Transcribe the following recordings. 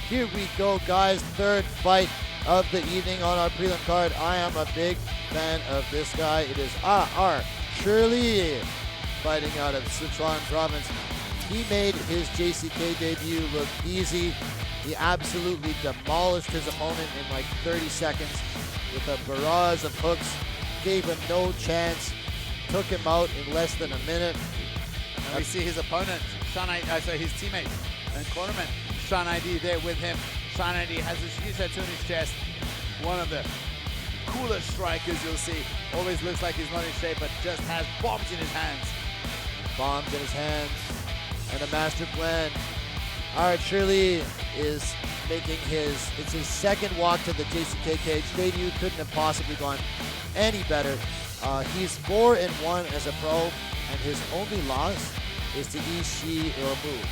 Here we go, guys. Third fight of the evening on our prelim card. I am a big fan of this guy. It is Aerchili, fighting out of Sichuan province. He made his JCK debut look easy. He absolutely demolished his opponent in like 30 seconds with a barrage of hooks. Gave him no chance. Took him out in less than a minute. And we see his opponent, his teammate and cornerman, Shan ID there with him. Shan ID has a huge tattoo on his chest. One of the coolest strikers you'll see. Always looks like he's not in shape, but just has bombs in his hands. Bombs in his hands and a master plan. Aerchili is making it's his second walk to the JCK cage. Debut couldn't have possibly gone any better. He's 4-1 as a pro, and his only loss is to Aoshiwule,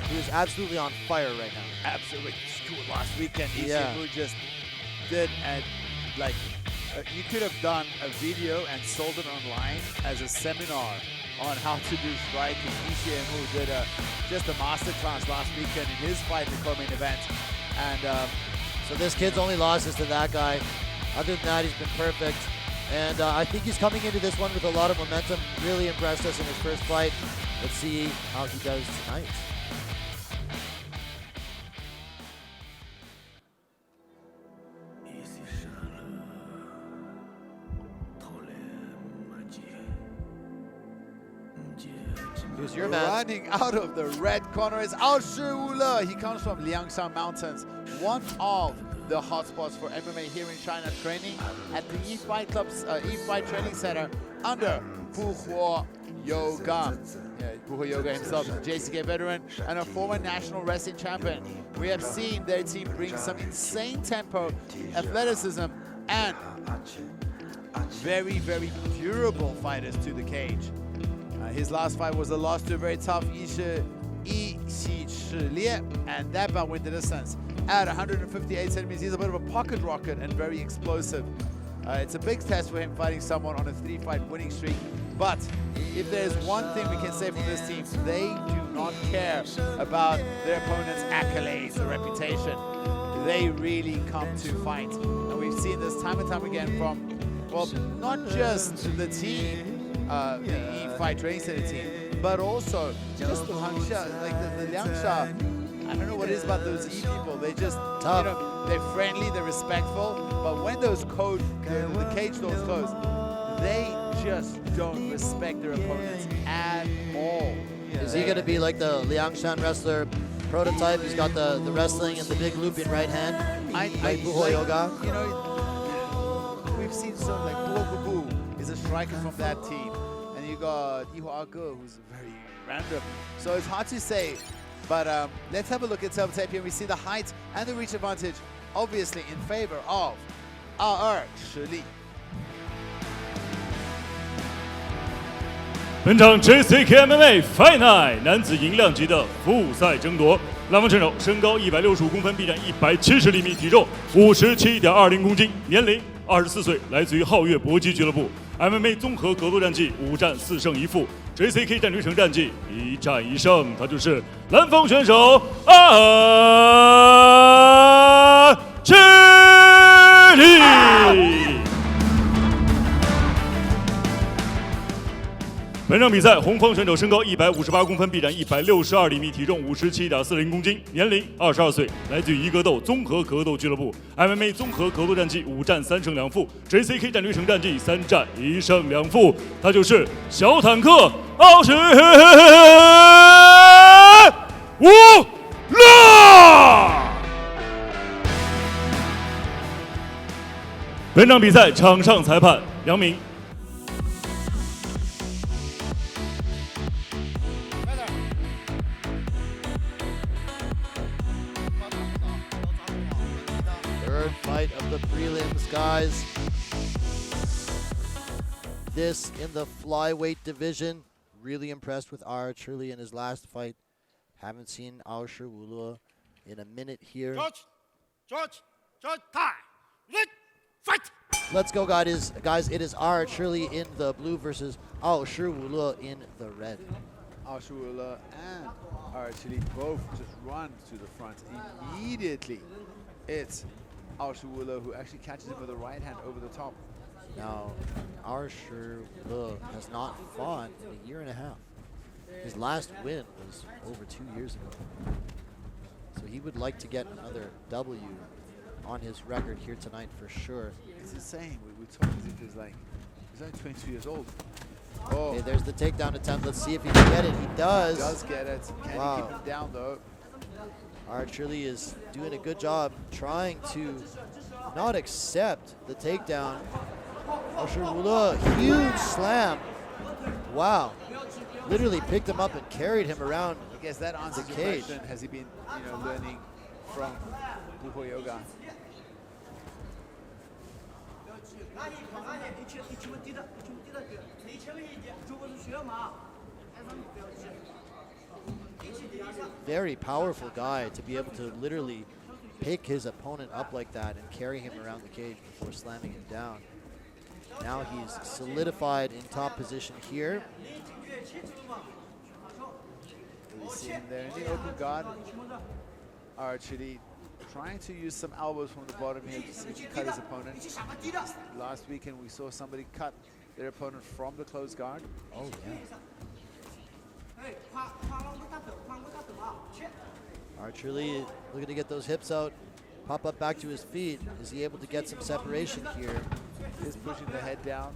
who is absolutely on fire right now. Absolutely. Last weekend, Aoshiwule just did, you could have done a video and sold it online as a seminar on how to do striking. Aoshiwule did just a masterclass last weekend in his fight in the co-main event. And so this kid's only loss is to that guy. Other than that, he's been perfect. And I think he's coming into this one with a lot of momentum. Really impressed us in his first fight. Let's see how he does tonight. Who's your man? Running out of the red corner is Aoshiwule. He comes from Liangshan Mountains, one of the hotspots for MMA here in China, training at the E-Fight Club's E-Fight Training Center under Buhuo Yoga. Buhuo Yoga himself is a JCK veteran and a former national wrestling champion. We have seen their team bring some insane tempo, athleticism, and very, very durable fighters to the cage. His last fight was a loss to a very tough Aoshiwule, and that bout went the distance. At 158 centimeters, he's a bit of a pocket rocket and very explosive. It's a big test for him fighting someone on a 3-fight winning streak. But if there's one thing we can say from this team, they do not care about their opponent's accolades or reputation. They really come to fight. And we've seen this time and time again from, well, not just the team, the E-Fight Training Center team, but also just the Liangshan. I don't know what it is about those E people. They just, they're friendly, they're respectful, but when those the cage doors close, they just don't respect their opponents at all. Is he going to be like the Liangshan wrestler prototype? He's got the wrestling and the big looping right hand, like Buhuo Yoga. You know, we've seen some like Buhu is a striker from that team, and you got Yihuage, who's very random. So it's hard to say. But let's have a look at tape here. We see the height and the reach advantage, obviously in favor of Aerchili. 本场 JCK MMA Fight Night 男子银量级的复赛争夺，蓝方选手身高165公分，臂展170厘米，体重57.20公斤，年龄24岁，来自于皓月搏击俱乐部。MMA 综合格斗战绩5战4胜1负。JCK 战略城战绩1战1胜，他就是蓝方选手Aerchili。本场比赛，红方选手身高158公分，臂展162厘米，体重57.40公斤，年龄22岁，来自于一格斗综合格斗俱乐部。MMA 综合格斗战绩5战3胜2负 ，JCK 战略城战绩3战1胜2负，他就是小坦克Aoshiwule。本场比赛场上裁判杨明。Third fight of the prelims, guys. This in the flyweight division. Really impressed with Aerchili in his last fight. Haven't seen Aoshiwule in a minute here. Fight! Let's go, guys. It is Aerchili in the blue versus Aoshiwule in the red. Aoshiwule and Aerchili both just run to the front immediately. It's Aoshiwule who actually catches him with the right hand over the top. Now, Aerchili has not fought in a year and a half. His last win was over 2 years ago. So he would like to get another W on his record here tonight for sure. It's insane. We talk as if he's only 22 years old. Oh, Okay, there's the takedown attempt. Let's see if he can get it. He does. he does get it. Can Wow. he keep him down though? Aerchili is doing a good job trying to not accept the takedown. Aoshiwule, huge slam. Wow. Literally picked him up and carried him around. I guess that answers The your cage. question. Has he been, learning from Buho Yoga? Very powerful guy to be able to literally pick his opponent up like that and carry him around the cage before slamming him down. Now he's solidified in top position here. We see him there in the open guard. Aerchili trying to use some elbows from the bottom here to see if he can cut his opponent. Last weekend we saw somebody cut their opponent from the closed guard. Oh, yeah. Aerchili looking to get those hips out, pop up back to his feet. Is he able to get some separation here? Is pushing the head down.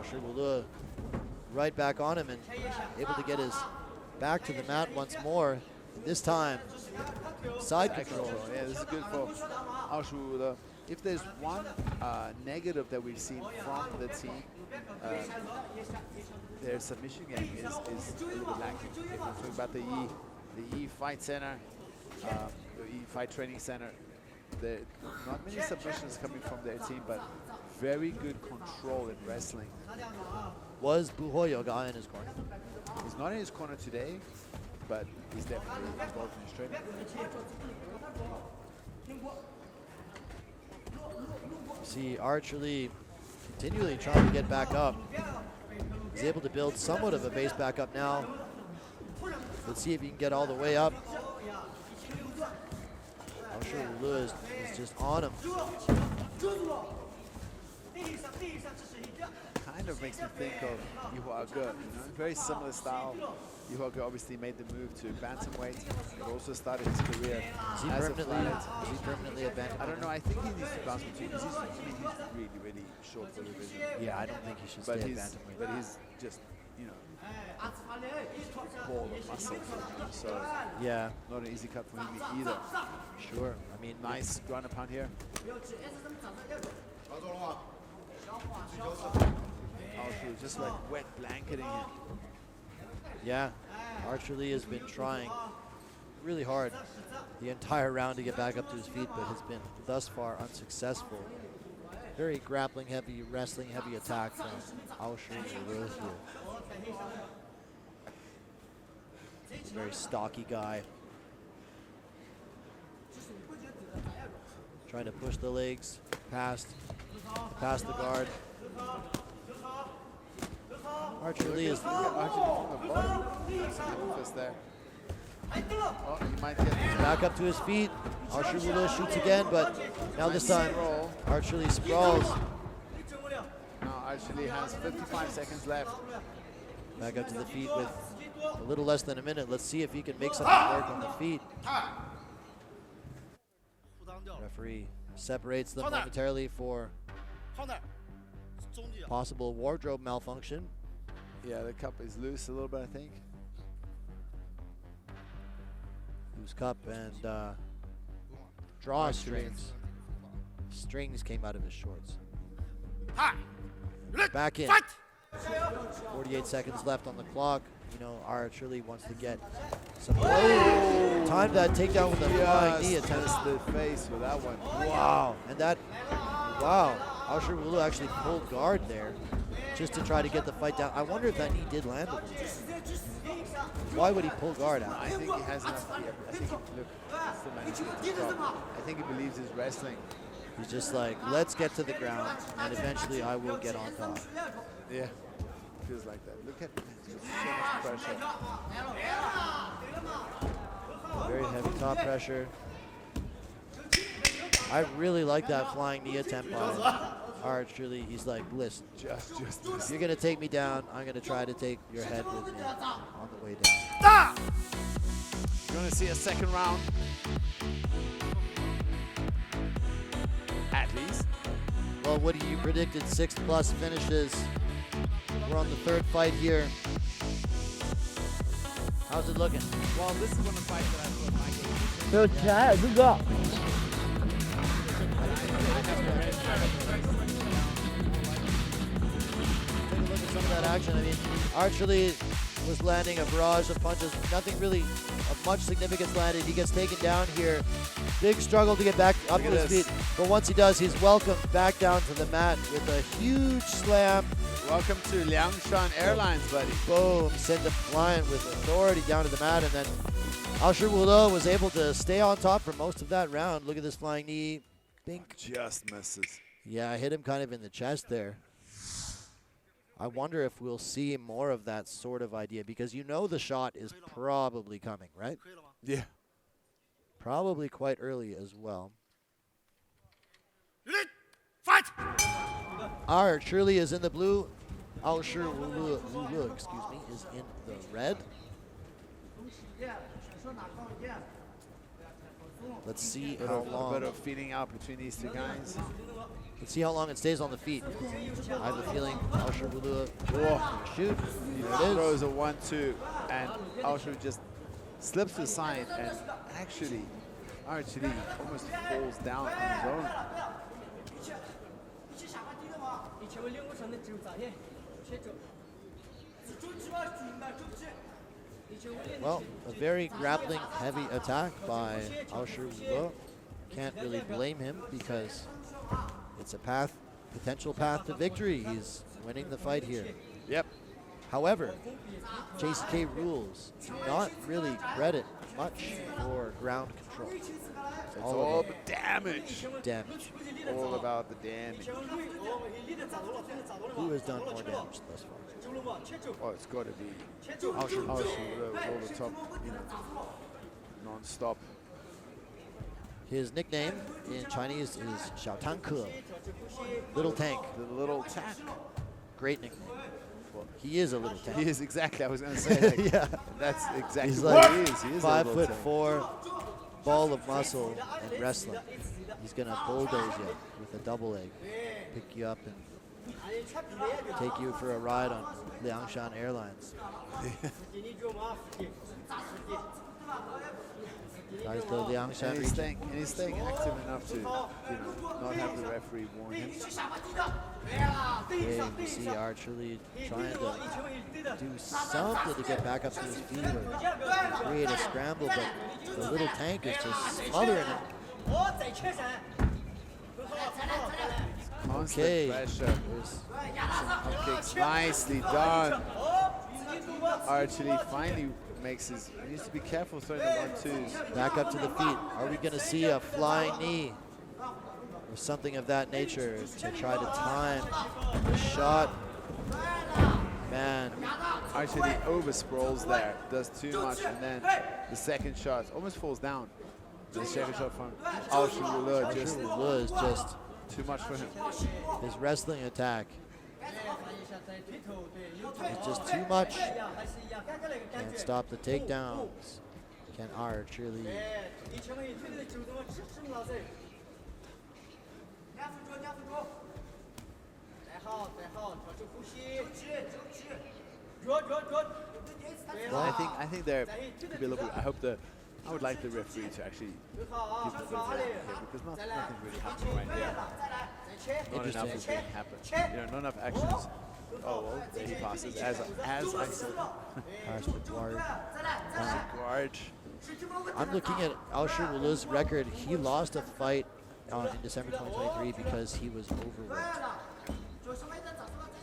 Aoshiwule right back on him and able to get his back to the mat once more. This time, side control. Yeah, this is good for Aoshiwule. If there's one negative that we've seen from the team, their submission game is a little bit lacking. If we're talking about the E Fight Center, the E Fight Training Center, there not many submissions coming from their team, but very good control in wrestling. Was Buho Yoga in his corner? He's not in his corner today, but he's definitely involved in his training. See Aerchili continually trying to get back up. He's able to build somewhat of a base back up now. Let's see if he can get all the way up. Aoshiwule is just on him. Kind of makes me think of Ihuaga, very similar style. Ihuaga obviously made the move to bantamweight, but also started his career Is he as a permanently, flyweight. is he permanently a bantamweight? I don't know. I think he needs to bounce between. He's really, really short for the division. Yeah, I don't think he should But stay he's, at bantamweight. but he's just, ball of muscle. So Yeah, not an easy cut for him either. sure. I mean, Nice ground and pound here. Also, just like wet blanketing him. yeah. Aerchili has been trying really hard the entire round to get back up to his feet, but has been thus far unsuccessful. Very grappling heavy, wrestling heavy attack from Aoshiwule here. Very stocky guy. Trying to push the legs past the guard. Aerchili is Actually, from the bottom. That's a good fist there. Oh, he might get back up to his feet. Aoshiwule shoots again, but now this time Aerchili sprawls. Now Aerchili has 55 seconds left. Back up to the feet with a little less than a minute. Let's see if he can make something work on the feet. Referee separates them momentarily for possible wardrobe malfunction. Yeah, the cup is loose a little bit, I think. Loose cup and drawstrings. Strings came out of his shorts. Back in. 48 seconds left on the clock. Aerchili wants to get some. Oh! Time that takedown with a flying knee attempt. Just the face with that one. Wow. And that, wow. Aoshiwule actually pulled guard there just to try to get the fight down. I wonder if that knee did land a little bit. Why would he pull guard out? I think he has enough. I think still managed to get to the top. I think he believes his wrestling. He's just like, let's get to the ground, and eventually I will get on top. Yeah, feels like that. Look at So much pressure. Very heavy top pressure. I really like that flying knee attempt by Aerchili. He's like, listen, if you're gonna take me down, I'm gonna try to take your head with me on the way down. You're gonna see a second round. At least. Well, Woody, you predicted 6+ finishes. We're on the third fight here. How's it looking? Well, this is one of the fights that I thought might go. 就起来这个。 Take a look at some of that action. I mean, Aerchili was landing a barrage of punches. Nothing really of much significance landed. He gets taken down here. Big struggle to get back up to his feet. But once he does, he's welcomed back down to the mat with a huge slam. Welcome to Liangshan Airlines, buddy. Boom, sent him flying with authority down to the mat. And then Aoshiwule was able to stay on top for most of that round. Look at this flying knee. Bink. Just misses. Yeah, I hit him kind of in the chest there. I wonder if we'll see more of that sort of idea, because you know the shot is probably coming, right? Yeah. Probably quite early as well. Ready? Fight! Aerchili is in the blue. Aoshiwule, excuse me, is in the red. Let's see how A bit long. of feeding out between these two guys. Let's see how long it stays on the feet. I have a feeling Aoshiwule Whoa. shoot. He There it is. throws a 1-2, and Aoshiwule just slips to the side, and actually, Aerchili almost falls down on his own. Well, a very grappling heavy attack by Aoshiwule. Can't really blame him because it's a potential path to victory. He's winning the fight here. Yep. However, JCK rules do not really credit much for ground control. It's It's all all about the damage. damage. All about the damage. Who has done more damage thus far? Oh, it's got to be Aoshiwule with all the top, non-stop. His nickname in Chinese is Xiao Tanke, little tank. The little tank. Great nickname. He is a little tank. He is exactly. I was going to say. Like, Yeah. That's exactly He's what like he is. He is a 5'4", ball of muscle and wrestling. He's gonna bulldoze you with a double leg, pick you up and take you for a ride on Liangshan Airlines. Tries the Liangshan And region. he's staying active enough to, not have the referee warn him. Okay, we see Aerchili trying to do something to get back up to his feet or create a scramble, but the little tank is just smothering him. Constant Okay. pressure. Up kicks. Nicely done. Aerchili finally makes his. He needs to be careful throwing the 1-2s. Back up to the feet. Are we gonna see a flying knee or something of that nature to try to time the shot? Man, Aerchili over sprawls there, does too much, and then the second shot almost falls down. The second shot from Aoshiwule just Aoshiwule is just too much for him. his wrestling attack is just too much. Can't stop the takedowns. Can Aerchili? I think there could be a little bit. I would like the referee to actually give them a bit of a help here, because nothing's really happening right here. Not enough is being happened. Not enough actions. Oh well, there he passes as I said. Pass the guard. Guard. I'm looking at Aoshiwule's record. He lost a fight in December 2023 because he was overweight.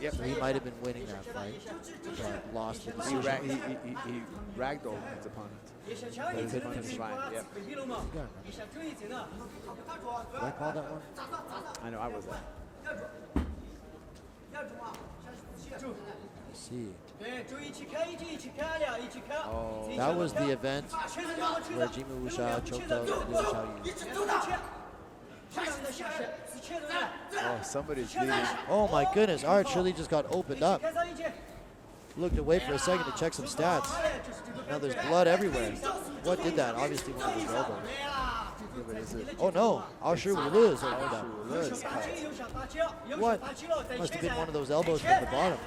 Yep. So he might have been winning that fight, but lost the He decision. ragdolled his opponent. But his opponent survived. Yep. Yeah. Did I call that one? I know I was there. see. 对，注意去看，一起看了，一起看。 Oh. That was the event where Jimu Wuxia choked out Liu Xiaoyu. Oh, somebody's bleeding. Oh my goodness, Aerchili just got opened up. Looked away for a second to check some stats. Now there's blood everywhere. What did that? Obviously one of his elbows. Oh no, Aoshiwule is opened up. What? Must have been one of those elbows from the bottom.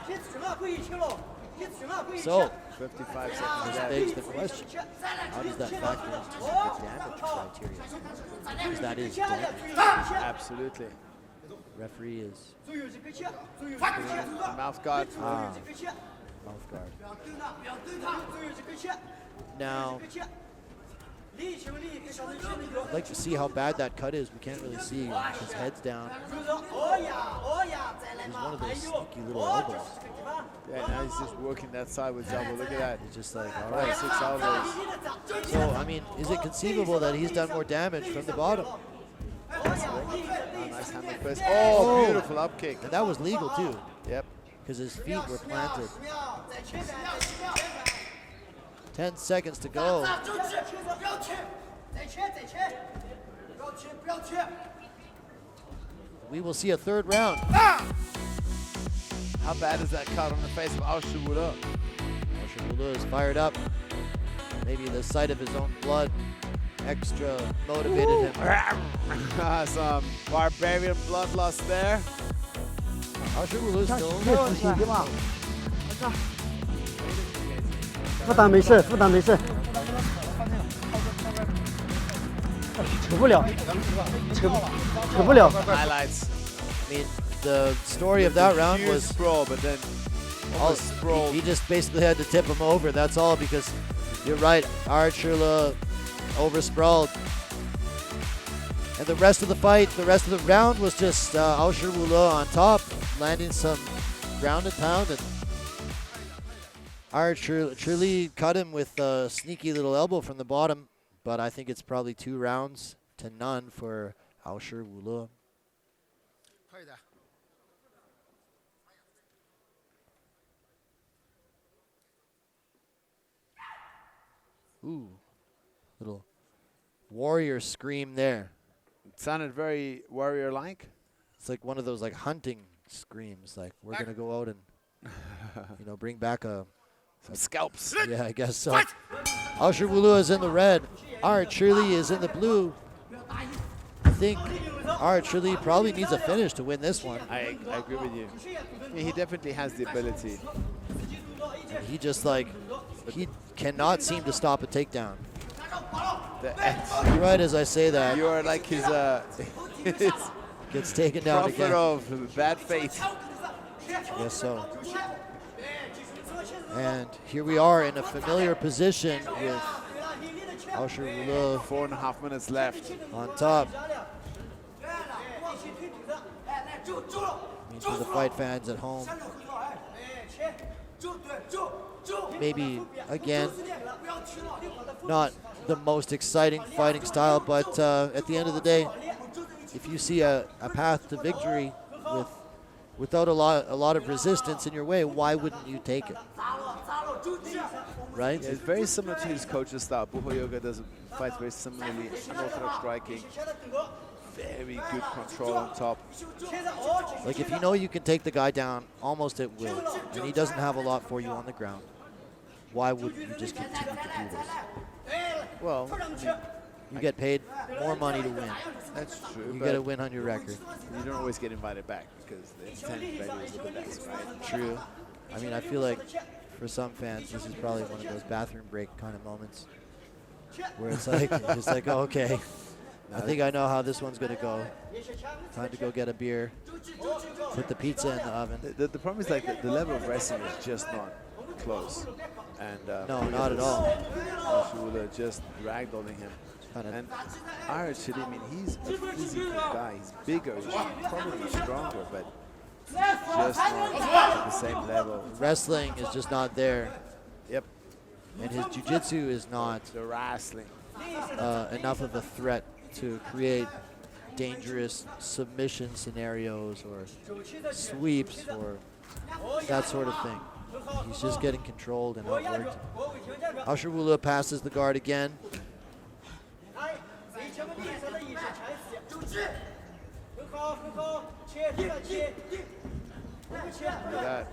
So, 55 this seconds begs left. the question, how does that factor into the damage criteria? Because that is damage. Absolutely. Referee is The mouth guard. mouth guard. Now, I'd like to see how bad that cut is. We can't really see. His head's down. He's one of those sneaky little elbows. Yeah, now he's just working that side with double. Look at that. He's just like, all 5, right. 6 elbows. So, I mean, is it conceivable that he's done more damage from the bottom? Oh, nice handle first. Oh, beautiful up kick. And that was legal too, Yep. because his feet were planted. 10 seconds to go. We will see a third round. How bad is that cut on the face of Aoshiwule? Aoshiwule is fired up. Maybe the sight of his own blood extra motivated him. Some barbarian bloodlust there. Aoshiwule is still 不打没事，不打没事。扯不了，扯不了。 Highlights. I mean, the story of that round Huge was sprawl, but then almost sprawled. he just basically had to tip him over. That's all, because you're right, Aerchili over sprawled. And the rest of the fight, the rest of the round was just Aoshiwule on top, landing some ground and pound. And Aerchili cut him with a sneaky little elbow from the bottom, but I think it's probably 2 rounds to none for Aoshiwule. 可以的。 Ooh, little warrior scream there. It sounded very warrior-like. It's like one of those like hunting screams, like we're gonna go out and bring back Some scalps. yeah, I guess so. Aoshiwule is in the red. Aerchili is in the blue. I think Aerchili probably needs a finish to win this one. I agree with you. Yeah, he definitely has the ability. And he just he cannot seem to stop a takedown. You're right as I say that. You are like his Gets taken down prophet again. of bad fate. Yes, so. And here we are in a familiar position with Aoshiwule 4.5 minutes left. on top. Means for the fight fans at home, maybe again not the most exciting fighting style, but at the end of the day, if you see a path to victory without a lot of resistance in your way, why wouldn't you take it? Right? Yeah, it's very similar to his coach's style. Buho Yoga does fight very similarly. Unorthodox striking. Very good control on top. Like if you know you can take the guy down almost at will, and he doesn't have a lot for you on the ground, why wouldn't you just continue to do this? Well, You get paid more money to win. that's true. You but get to win on your record. you don't always get invited back because the intent value is a bit less, right? True. I mean, I feel like for some fans, this is probably one of those bathroom break kind of moments where it's like, just like, oh, okay, I think I know how this one's going to go. Time to go get a beer, put the pizza in the oven. The problem is like the level of wrestling is just not close. And No, not at all. Aoshiwule just ragdolling him. Kinda- And Aerchili, I mean, he's a physical guy. He's bigger, he's probably stronger, but just not at the same level. Wrestling is just not there, Yep, and his jiu-jitsu is not the wrestling. enough of a threat to create dangerous submission scenarios or sweeps or that sort of thing. He's just getting controlled and outworked. Aoshiwule passes the guard again.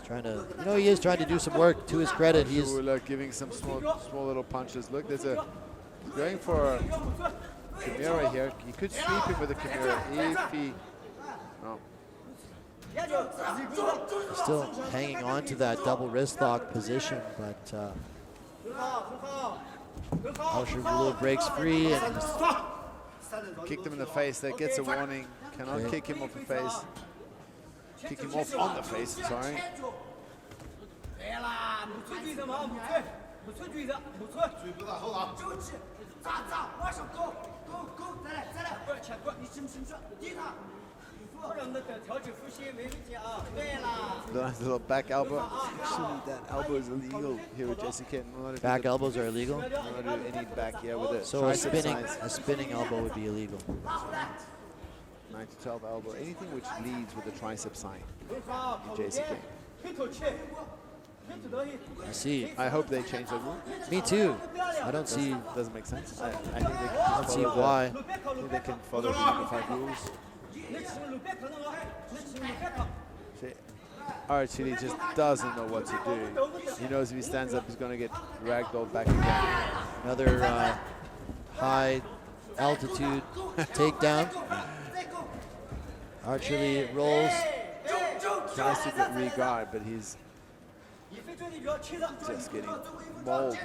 Trying to, he is trying to do some work. To his credit, he's giving some small little punches. Look, he's going for a Kimura here. He could sweep him with a Kimura if he. No. Still hanging on to that double wrist lock position, but Aoshiwule breaks free and kicked him in the face. That gets a warning. Cannot kick him off the face. Kick him off on the face, sorry. Nice little back elbow. Actually, that elbow is illegal here with JCK. Back elbows are illegal? I'm not doing any back here with it. So a spinning elbow would be illegal. 9 to 12 elbow, anything which leads with the tricep sign in JCK. I see. I hope they change the rule. Me too. I don't see. Doesn't make sense. I think they can don't see why. I think they can follow the unified rules. Aerchili just doesn't know what to do. He knows if he stands up, he's going to get ragdolled back again. Another high altitude takedown. Aerchili rolls. Tries to get re-guard, but he's just getting mauled.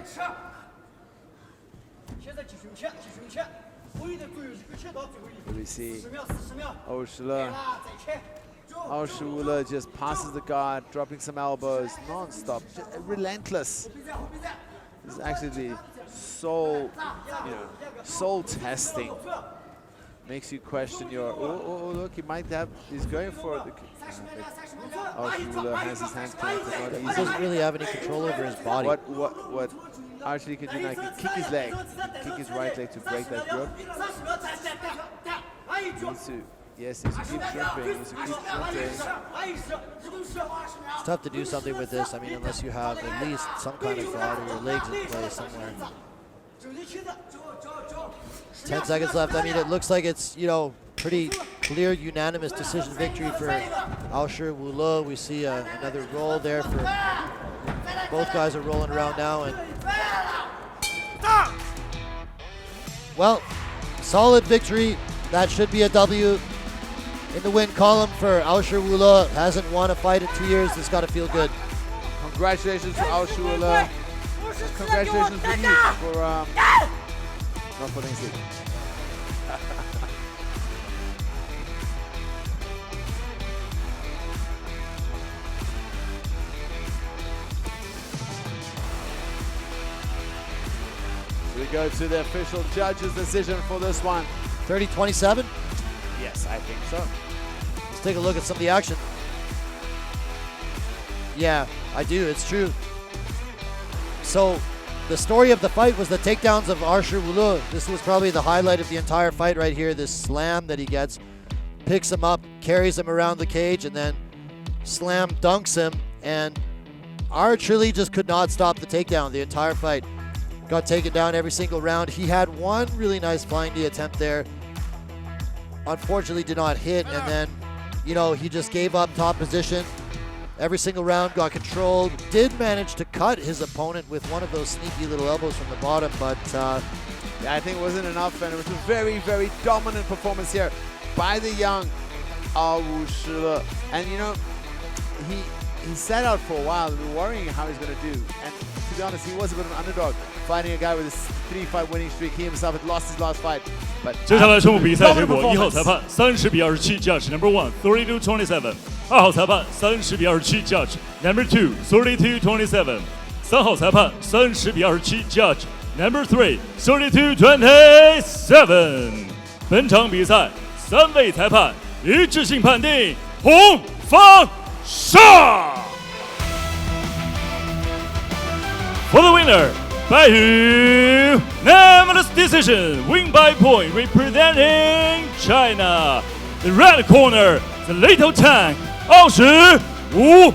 We see Aoshiwule just passes the guard, dropping some elbows, non-stop, relentless. This is actually soul, soul testing. Makes you question your. Oh, look, he might have. He's going for the. Aoshiwule has his hands connected. He doesn't really have any control over his body. What Aerchili can do now, he can kick his leg, kick his right leg to break that grip. He needs to, yes, he needs to keep shrimping, he needs to keep shrimping. It's tough to do something with this, I mean, unless you have at least some kind of guard or your legs in place somewhere. 10 seconds left. I mean, it looks like it's, pretty clear unanimous decision victory for Aoshiwule. We see another roll there for both guys are rolling around now. And well, solid victory. That should be a W in the win column for Aoshiwule. Hasn't won a fight in 2 years. This got to feel good. Congratulations to Aoshiwule. Congratulations to you for not putting it. We go to the official judge's decision for this one. 30-27? Yes, I think so. Let's take a look at some of the action. Yeah, I do. It's true. So the story of the fight was the takedowns of Aoshiwule. This was probably the highlight of the entire fight right here. This slam that he gets, picks him up, carries him around the cage, and then slam dunks him. And Aerchili just could not stop the takedown the entire fight. Got taken down every single round. He had one really nice flying knee attempt there. Unfortunately did not hit, and then, he just gave up top position. Every single round got controlled. Did manage to cut his opponent with one of those sneaky little elbows from the bottom, but yeah, I think it wasn't enough, and it was a very, very dominant performance here by the young Aoshiwule. And he sat out for a while, and we were worrying how he's going to do. And to be honest, he was a bit of an underdog, fighting a guy with a 3-fight winning streak. He himself had lost his last fight. But 接下来宣布比赛结果：一号裁判30-27 ，Judge Number 1 32-27；二号裁判30-27 ，Judge Number 2 32-27；三号裁判30-27 ，Judge Number 3 32-27。本场比赛3位裁判一致性判定，红方胜。For the winner, by unanimous decision, win by point, representing China. The red corner, the little tank, Aoshiwule.